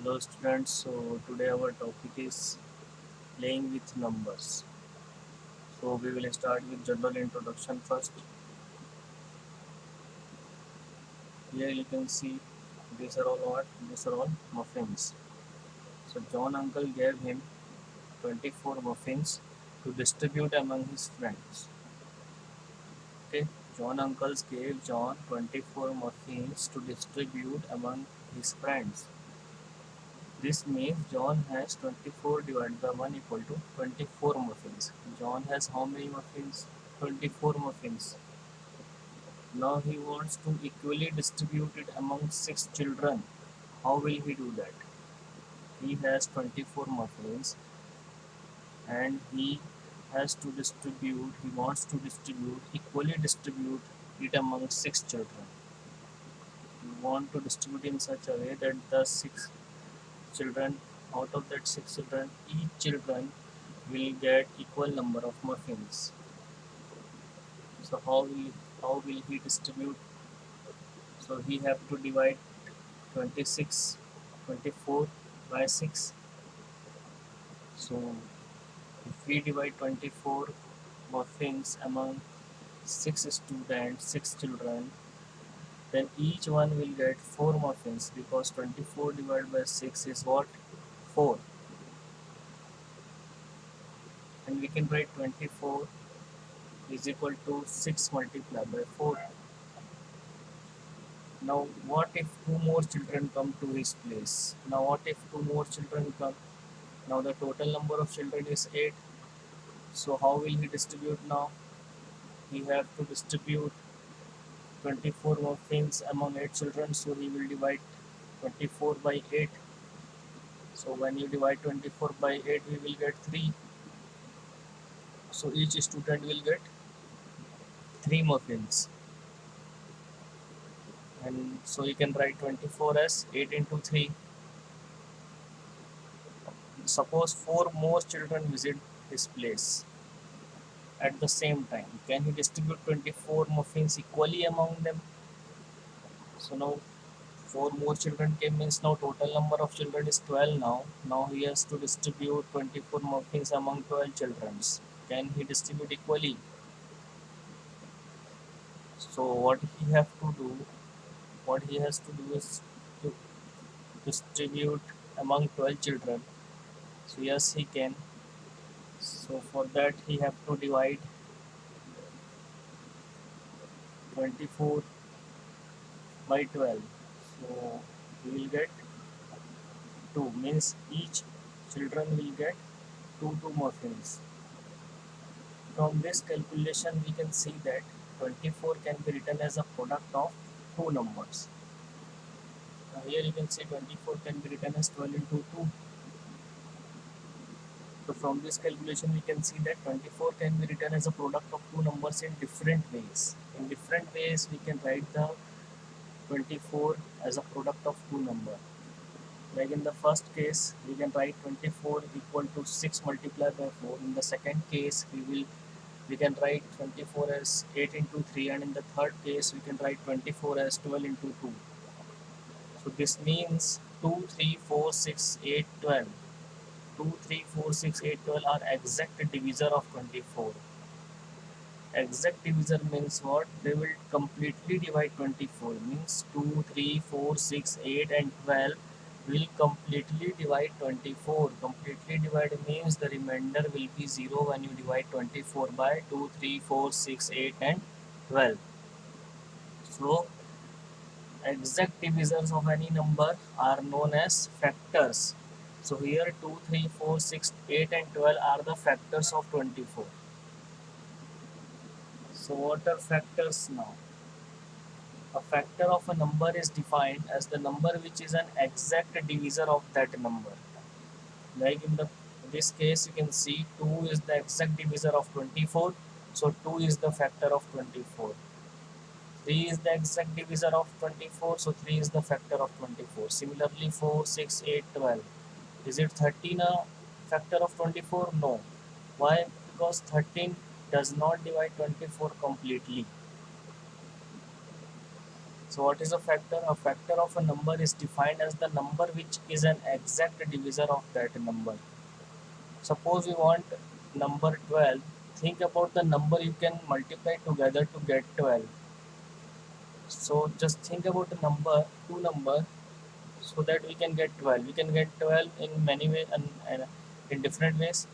Hello students, so today our topic is playing with numbers. So we will start with general introduction first. Here you can see these are all what? These are all muffins. So John uncle gave him 24 muffins to distribute among his friends. Okay, John uncles gave John 24 muffins to distribute among his friends. This means John has 24 divided by 1 equal to 24 muffins. John has how many muffins? 24 muffins. Now he wants to equally distribute it among 6 children. How will he do that? He has 24 muffins and he wants to equally distribute it among 6 children. You want to distribute in such a way that the 6 children, out of that 6 children, each children will get equal number of muffins. So how will he distribute? So he have to divide 26, 24 by 6. So if we divide 24 muffins among 6 students, 6 children, then each one will get 4 muffins because 24 divided by 6 is what? 4. And we can write 24 is equal to 6 multiplied by 4. Now what if 2 more children come to his place? Now what if 2 more children come? Now the total number of children is 8. So how will he distribute now? He have to distribute 24 muffins among 8 children. So he will divide 24 by 8. So when you divide 24 by 8, we will get 3. So each student will get 3 muffins. And so you can write 24 as 8 into 3. Suppose 4 more children visit his place at the same time. Can he distribute 24 muffins equally among them? So now 4 more children came means now total number of children is 12 now. Now he has to distribute 24 muffins among 12 children. Can he distribute equally? So what he has to do is to distribute among 12 children. So yes, he can. So for that he have to divide 24 by 12. So we will get 2 means each children will get 2 muffins. From this calculation we can see that 24 can be written as a product of two numbers. Now here you can see 24 can be written as 12 into 2. So from this calculation we can see that 24 can be written as a product of two numbers in different ways. In different ways we can write the 24 as a product of two numbers. Like in the first case, we can write 24 equal to 6 multiplied by 4. In the second case, we can write 24 as 8 into 3, and in the third case, we can write 24 as 12 into 2. So this means 2, 3, 4, 6, 8, 12. 2, 3, 4, 6, 8, 12 are exact divisor of 24. Exact divisor means what? They will completely divide 24. Means 2, 3, 4, 6, 8 and 12 will completely divide 24. Completely divide means the remainder will be 0 when you divide 24 by 2, 3, 4, 6, 8 and 12. So exact divisors of any number are known as factors. So here 2, 3, 4, 6, 8 and 12 are the factors of 24. So what are factors now? A factor of a number is defined as the number which is an exact divisor of that number. Like in this case, you can see 2 is the exact divisor of 24. So 2 is the factor of 24. 3 is the exact divisor of 24. So 3 is the factor of 24. Similarly, 4, 6, 8, 12. Is it 13 a factor of 24? No. Why? Because 13 does not divide 24 completely. So what is a factor? A factor of a number is defined as the number which is an exact divisor of that number. Suppose we want number 12. Think about the number you can multiply together to get 12. So just think about the number, two number, so that we can get 12. We can get 12 in many ways and in different ways.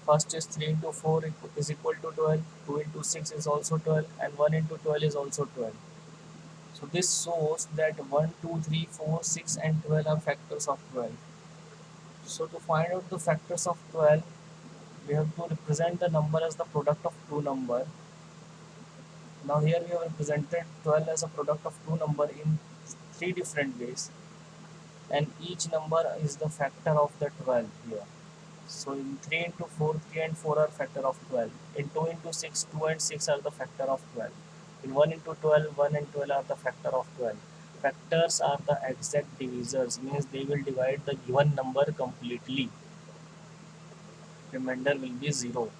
First is 3 into 4 is equal to 12, 2 into 6 is also 12, and 1 into 12 is also 12. So this shows that 1, 2, 3, 4, 6, and 12 are factors of 12. So to find out the factors of 12, we have to represent the number as the product of two numbers. Now here we have represented 12 as a product of two numbers in three different ways, and each number is the factor of the 12 here. So in 3 into 4, 3 and 4 are factor of 12. In 2 into 6, 2 and 6 are the factor of 12. In 1 into 12, 1 and 12 are the factor of 12. Factors are the exact divisors, means they will divide the given number completely. Remainder will be 0.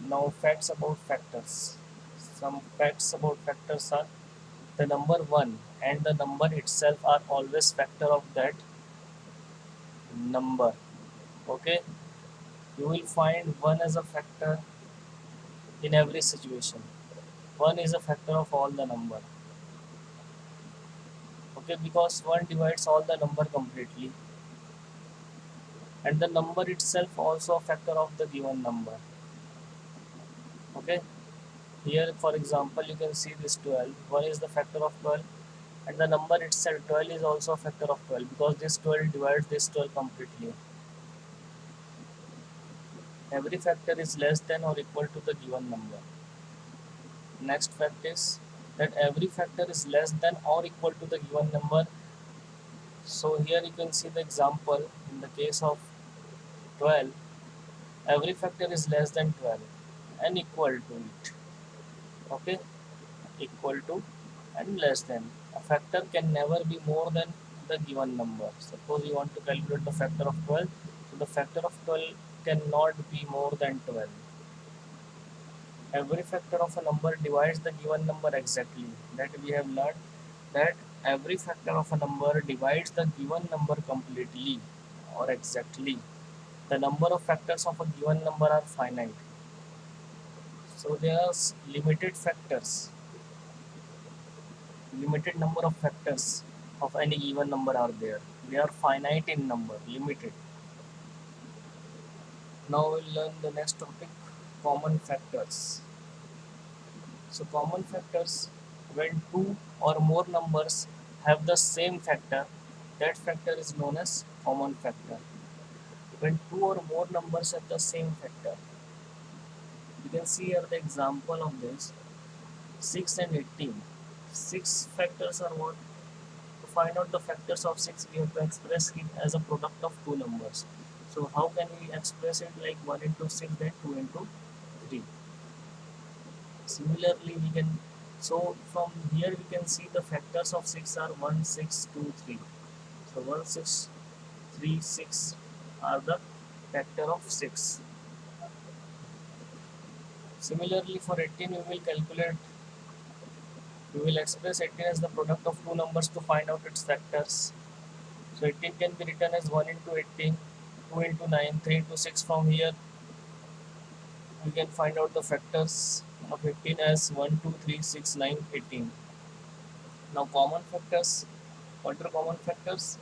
Now facts about factors. Some facts about factors are the number 1 and the number itself are always factor of that number. Okay, you will find 1 as a factor in every situation. 1 is a factor of all the number. Okay, because 1 divides all the number completely, and the number itself also a factor of the given number. Okay, here for example you can see this 12. 1 is the factor of 12, and the number itself 12 is also a factor of 12 because this 12 divides this 12 completely. Every factor is less than or equal to the given number. Next fact is that every factor is less than or equal to the given number. So here you can see the example in the case of 12, every factor is less than 12 and equal to it. Okay, equal to and less than. A factor can never be more than the given number. Suppose you want to calculate the factor of 12, so the factor of 12 cannot be more than 12. Every factor of a number divides the given number exactly. That we have learned, that every factor of a number divides the given number completely or exactly. The number of factors of a given number are finite. So there are limited factors, limited number of factors of any given number are there. They are finite in number, limited. Now we'll learn the next topic, common factors. So common factors, when two or more numbers have the same factor, that factor is known as common factor. When two or more numbers have the same factor, you can see here the example of this, 6 and 18. 6 factors are what? To find out the factors of 6, we have to express it as a product of two numbers. So how can we express it like 1 into 6, then 2 into 3? Similarly, we can, so from here we can see the factors of 6 are 1, 6, 2, 3. So 1, 6, 3, 6 are the factor of 6. Similarly, for 18, we will express 18 as the product of two numbers to find out its factors. So 18 can be written as 1 into 18, 2 into 9, 3 into 6. From here, we can find out the factors of 18 as 1, 2, 3, 6, 9, 18. Now common factors. What are common factors?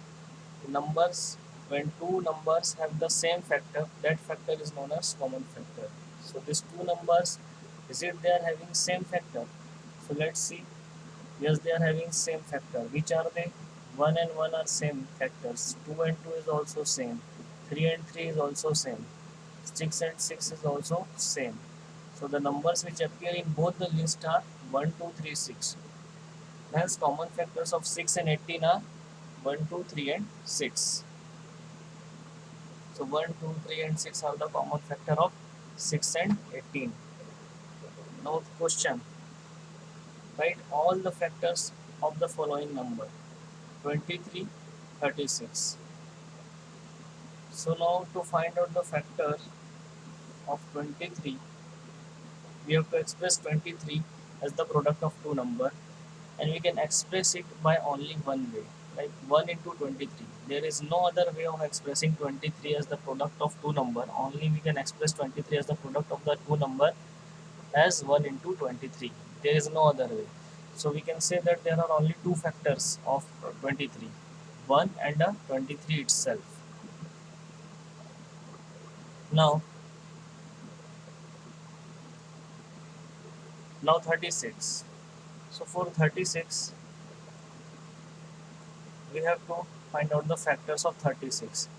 Numbers, when two numbers have the same factor, that factor is known as common factor. So these two numbers, is it they are having same factor? So let's see. Yes, they are having same factor. Which are they? 1 and 1 are same factors. 2 and 2 is also same. 3 and 3 is also same. 6 and 6 is also same. So the numbers which appear in both the list are 1, 2, 3, 6. Hence common factors of 6 and 18 are 1, 2, 3 and 6. So 1, 2, 3 and 6 are the common factor of 6 and 18. Now the question, write all the factors of the following number, 23, 36. So now to find out the factor of 23, we have to express 23 as the product of two numbers. and we can express it by only one way, like 1 into 23. There is no other way of expressing 23 as the product of two number. Only we can express 23 as the product of the two number as 1 into 23. There is no other way. So we can say that there are only two factors of 23, 1 and 23 itself. Now, 36. So for 36, we have to find out the factors of 36.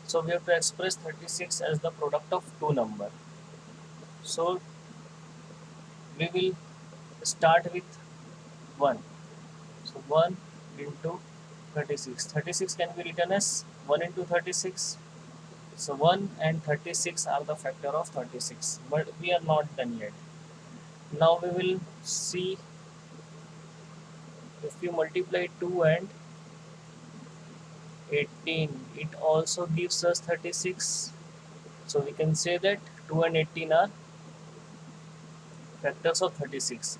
So we have to express 36 as the product of two number. So we will start with 1. So 1 into 36. 36 can be written as 1 into 36. So 1 and 36 are the factor of 36. But we are not done yet. Now we will see if we multiply 2 and 18, it also gives us 36. So we can say that 2 and 18 are factors of 36.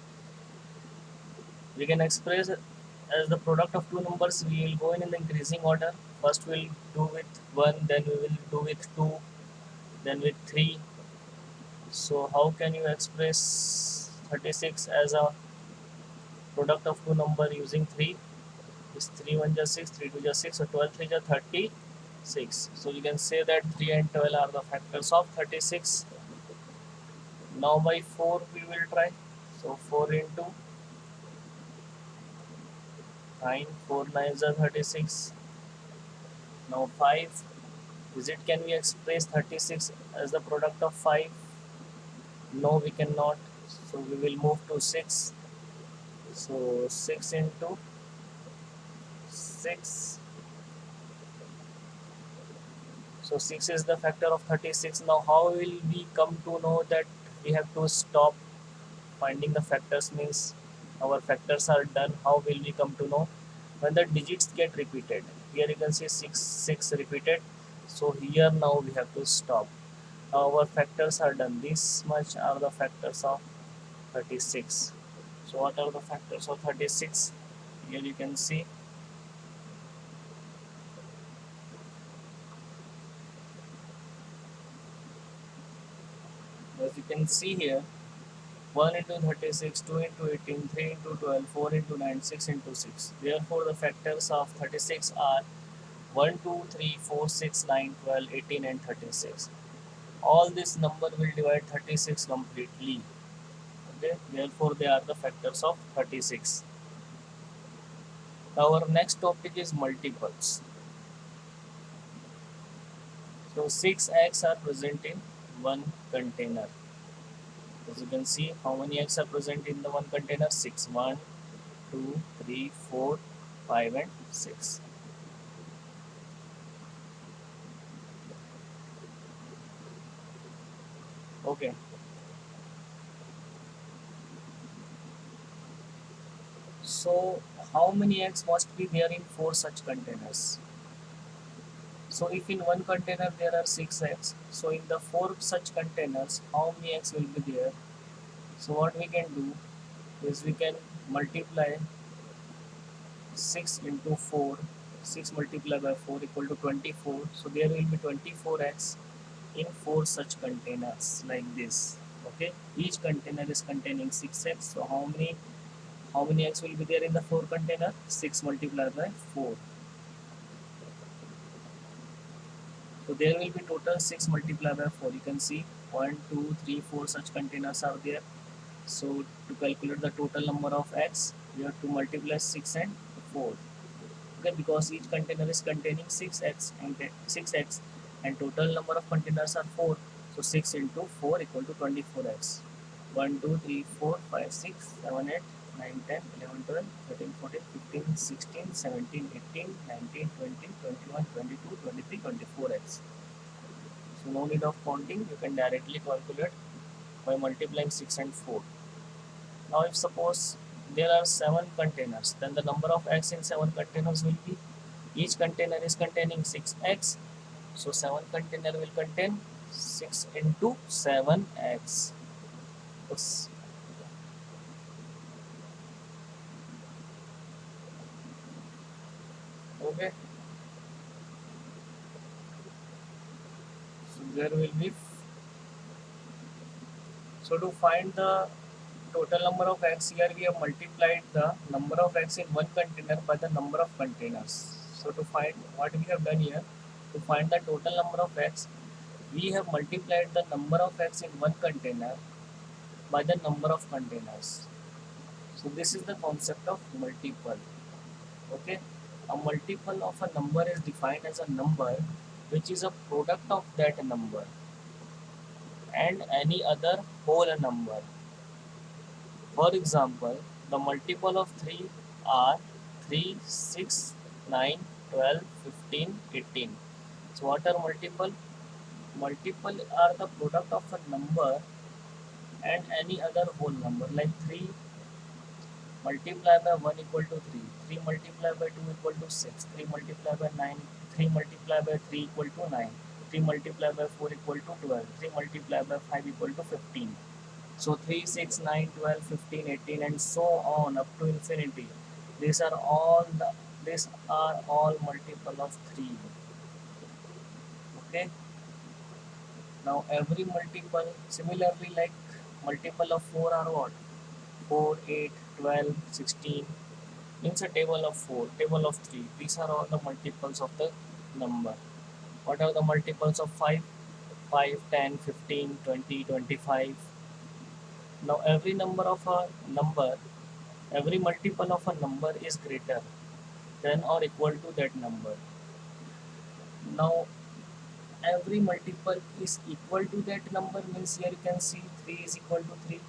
We can express as the product of two numbers. We will go in the increasing order. First we'll do with 1, then we will do with 2, then with 3. So how can you express 36 as a product of two number using 3? Is 3 1 just 6, 3 2 just 6, so 12 3 just 36. So you can say that 3 and 12 are the factors of 36. Now by 4 we will try. So 4 into 9, 4 9 are 36. Now 5, is it, can we express 36 as the product of 5? No, we cannot. So we will move to 6. So 6 into 6. So 6 is the factor of 36. Now how will we come to know that we have to stop finding the factors, means our factors are done? How will we come to know? When the digits get repeated. Here you can see 6 repeated. So here now we have to stop. Our factors are done. This much are the factors of 36. So what are the factors of 36? Here you can see. As you can see here, 1 into 36, 2 into 18, 3 into 12, 4 into 9, 6 into 6. Therefore, the factors of 36 are 1, 2, 3, 4, 6, 9, 12, 18 and 36. All this number will divide 36 completely. Okay, therefore they are the factors of 36. Our next topic is multiples. So 6 eggs are present in one container. As you can see, how many eggs are present in the one container? 6. 1, 2, 3, 4, 5 and 6. Okay. So how many eggs must be there in 4 such containers? So if in one container there are 6 eggs, so in the 4 such containers, how many eggs will be there? So what we can do is we can multiply 6 into 4. 6 multiplied by 4 equal to 24. So there will be 24 eggs in 4 such containers like this. Okay, each container is containing 6 eggs. So how many eggs will be there in the 4 container? 6 multiplied by 4. So there will be total 6 multiplied by 4. You can see 1, 2, 3, 4 such containers are there. So to calculate the total number of eggs, we have to multiply 6 and 4. Okay, because each container is containing 6 eggs and total number of containers are 4. So 6 into 4 equal to 24 eggs. 1, 2, 3, 4, 5, 6, 7, 8, 9, 10, 11, 12, 13, 14, 15, 16, 17, 18, 19, 20, 21, 22, 23, 24 eggs. So no need of counting, you can directly calculate by multiplying 6 and 4. Now if suppose there are 7 containers, then the number of eggs in 7 containers will be, each container is containing 6 eggs. So 7 container will contain 6 into 7 eggs. Okay, so there will be, so to find the total number of eggs, here we have multiplied the number of eggs in one container by the number of containers. So to find what we have done here, to find the total number of eggs, we have multiplied the number of eggs in one container by the number of containers. So this is the concept of multiple. Okay, a multiple of a number is defined as a number which is a product of that number and any other whole number. For example, the multiple of 3 are 3, 6, 9, 12, 15, 18. So what are multiple? Multiple are the product of a number and any other whole number, like 3 multiplied by 1 equal to 3, 3 multiplied by 2 equal to 6, 3 multiplied by 9, 3 multiplied by 3 equal to 9, 3 multiplied by 4 equal to 12, 3 multiplied by 5 equal to 15. So 3, 6, 9, 12, 15, 18 and so on up to infinity. These are all multiple of 3. Okay. Now every multiple, similarly like multiple of 4 are what? 4, 8, 12, 16. Means a table of 4, table of 3. These are all the multiples of the number. What are the multiples of 5? 5, 10, 15, 20, 25. Now every multiple of a number is greater than or equal to that number. Now every multiple is equal to that number means here you can see 3 is equal to 3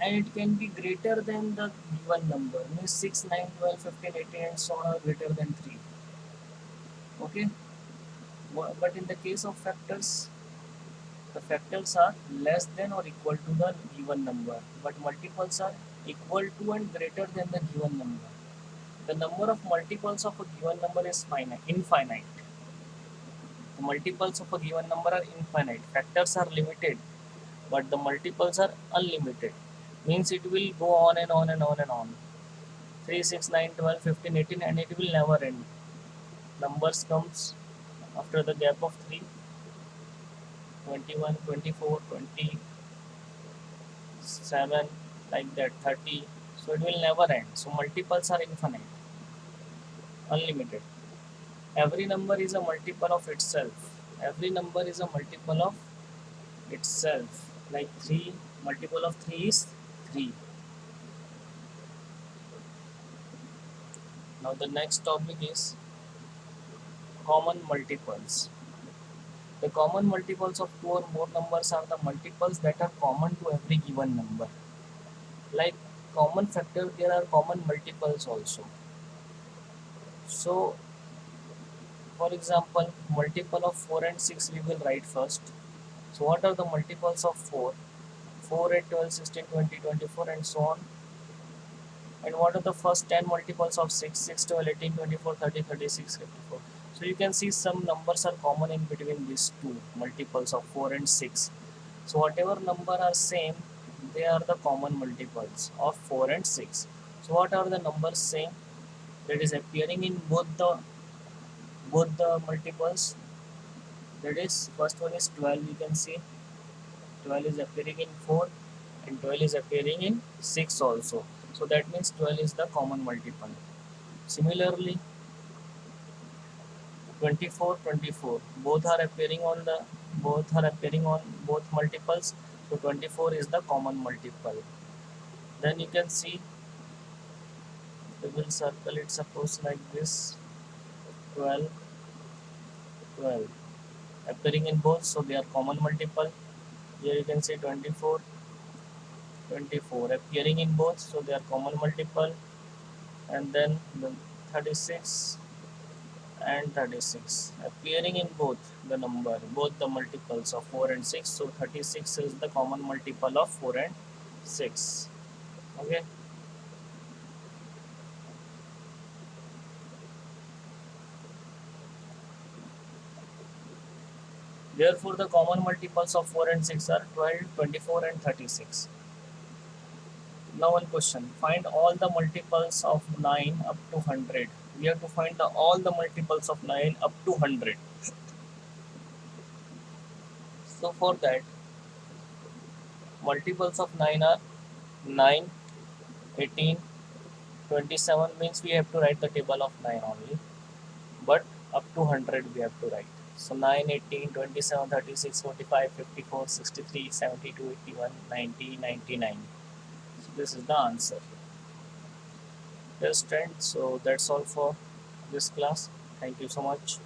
and it can be greater than the given number means 6, 9, 12, 15, 18 and so on are greater than 3. Okay, but in the case of factors, the factors are less than or equal to the given number, but multiples are equal to and greater than the given number. The number of multiples of a given number is infinite. The multiples of a given number are infinite. Factors are limited, but the multiples are unlimited. Means it will go on and on and on and on. 3, 6, 9, 12, 15, 18 and it will never end. Numbers comes after the gap of 3, 21, 24, 27, like that, 30. So it will never end. So multiples are infinite, unlimited. Every number is a multiple of itself. Every number is a multiple of itself. Like 3, multiple of 3 is 3. Now the next topic is common multiples. The common multiples of two or more numbers are the multiples that are common to every given number. Like common factor, there are common multiples also. So for example, multiple of 4 and 6 we will write first. So what are the multiples of 4? 4, 8, 12, 16, 20, 24 and so on. And what are the first 10 multiples of 6? 6, 12, 18, 24, 30, 36, 54. So you can see some numbers are common in between these two multiples of 4 and 6. So whatever number are same, they are the common multiples of 4 and 6. So what are the numbers same? That is appearing in both the multiples. That is first one is 12. You can see 12 is appearing in 4 and 12 is appearing in 6 also. So that means 12 is the common multiple. Similarly, 24, 24 both are appearing on both multiples. So 24 is the common multiple. Then you can see we will circle it suppose like this, 12, 12 appearing in both, so they are common multiple. Here you can say 24, 24 appearing in both, so they are common multiple. And then the 36 and 36 appearing in both the multiples of 4 and 6. So 36 is the common multiple of 4 and 6. Okay. Therefore the common multiples of 4 and 6 are 12, 24 and 36. Now one question, find all the multiples of 9 up to 100. We have to find all the multiples of 9 up to 100. So for that, multiples of 9 are 9, 18, 27 means we have to write the table of 9 only, but up to 100 we have to write. So 9, 18, 27, 36, 45, 54, 63, 72, 81, 90, 99. So this is the answer. Yes, friends. So that's all for this class. Thank you so much.